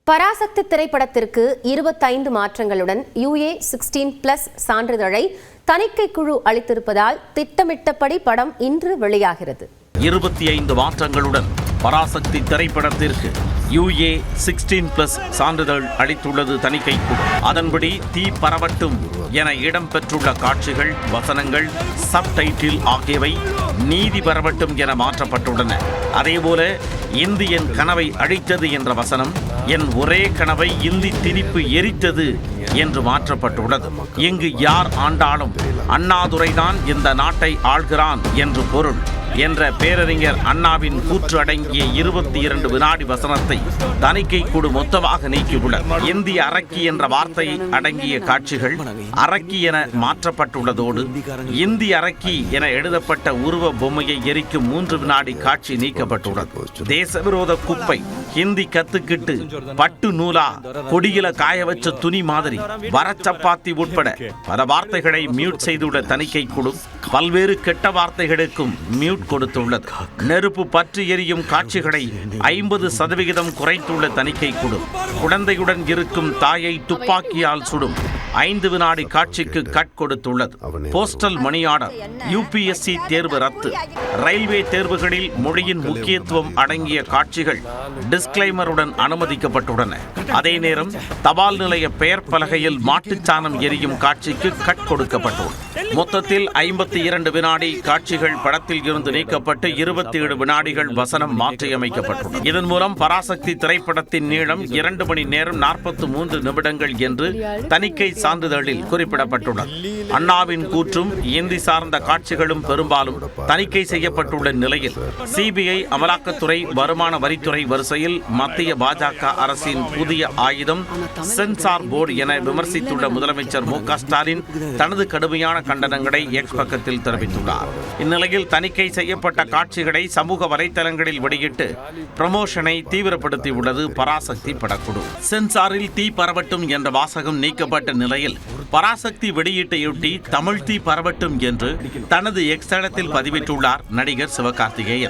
பராசக்தி திரைப்படத்திற்கு 25 மாற்றங்களுடன் UA16+ சான்றிதழை தணிக்கை குழு அளித்திருப்பதால் திட்டமிட்டபடி படம் இன்று வெளியாகிறது. 25 மாற்றங்களுடன் பராசக்தி திரைப்படத்திற்கு UA16+ சான்றிதழ் அளித்துள்ளது தணிக்கை குழு. அதன்படி தீ பரவட்டும் என இடம்பெற்றுள்ள காட்சிகள், வசனங்கள், சப்டைட்டில் ஆகியவை நீதி பரவட்டும் என மாற்றப்பட்டுள்ளன. அதேபோல இந்தி என் கனவை அழித்தது என்ற வசனம் என் ஒரே கனவை இந்தி திணிப்பு எரித்தது என்று மாற்றப்பட்டுள்ளது. இங்கு யார் ஆண்டாலும் அண்ணாதுரைதான் இந்த நாட்டை ஆள்கிறான் என்று பொருள் என்ற பேரறிஞர் அண்ணாவின் கூற்று அடங்கிய 22 வினாடி வசனத்தை தணிக்கை குழு மொத்தமாக நீக்கியுள்ளது. இந்திய அரக்கி என்ற வார்த்தை அடங்கிய காட்சிகள் அரக்கி என மாற்றப்பட்டுள்ளதோடு இந்திய அரக்கி என எழுதப்பட்ட உருவ பொம்மையை எரிக்கும் 3 வினாடி காட்சி நீக்கப்பட்டுள்ளது. தேசவிரோத குப்பை, ஹிந்தி கத்துக்கிட்டு, பட்டு நூலா, கொடியில காய வச்ச துணி மாதிரி, வரச்சப்பாத்தி உட்பட பல வார்த்தைகளை மியூட் செய்துள்ள தணிக்கை குழு பல்வேறு கெட்ட வார்த்தைகளுக்கும் மியூட் கொடுத்துள்ளது. நெருப்பு பற்றி எரியும் காட்சிகளை 50% குறைத்துள்ள தணிக்கை குழு குழந்தையுடன் இருக்கும் தாயை துப்பாக்கியால் சுடும் 5 வினாடி காட்சிக்கு கட் கொடுத்துள்ளது. போஸ்டல் மணி ஆர்டர், UPSC தேர்வு ரத்து, ரயில்வே தேர்வுகளில் மொழியின் முக்கியத்துவம் அடங்கிய காட்சிகள் டிஸ்கிளைமருடன் அனுமதிக்கப்பட்டுள்ளன. அதே நேரம் தபால் நிலைய பெயர் பலகையில் மாட்டுச்சாணம் எரியும் காட்சிக்கு கட் கொடுக்கப்பட்டுள்ளது. மொத்தத்தில் 52 வினாடி காட்சிகள் படத்தில் இருந்து நீக்கப்பட்டு 27 வினாடிகள் வசனம் மாற்றியமைக்கப்பட்டுள்ளது. இதன் மூலம் பராசக்தி திரைப்படத்தின் நீளம் 2 மணி நேரம் 43 நிமிடங்கள் என்று தணிக்கை சான்றிதழில் குறிப்பிடப்பட்டுள்ளது. அண்ணாவின் கூற்றும் இந்தி சார்ந்த காட்சிகளும் பெரும்பாலும் தணிக்கை செய்யப்பட்டுள்ள நிலையில் CBI, அமலாக்கத்துறை, வருமான வரித்துறை வரிசையில் மத்திய பாஜக அரசின் புதிய ஆயுதம் சென்சார் போர்டு என விமர்சித்துள்ள முதலமைச்சர் மு க ஸ்டாலின் தனது கடுமையான கண்டனங்களை X பக்கத்தில் தெரிவித்துள்ளார். இந்நிலையில் தணிக்கை செய்யப்பட்ட காட்சிகளை சமூக வலைதளங்களில் வெளியிட்டு ப்ரமோஷனை தீவிரப்படுத்தியுள்ளது பராசக்தி படக்குழு. சென்சாரில் தீ பரவட்டும் என்ற வாசகம் நீக்கப்பட்ட நிலையில் பராசக்தி வெளியீட்டையொட்டி தமிழ் தீ பரவட்டும் என்று தனது X தளத்தில் பதிவிட்டுள்ளார் நடிகர் சிவகார்த்திகேயன்.